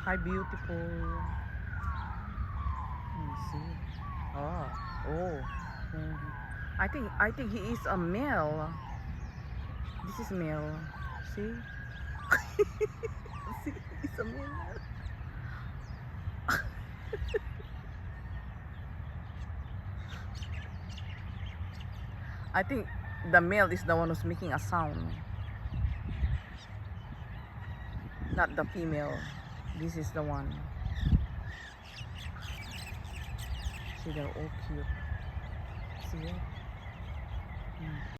Hi, beautiful. Let me see. Oh, oh. Mhm. I think he is a male. This is male. See? See, it's a male. I think the male is the one who's making a sound, not the female. This is the one. See, they're all cute. See it?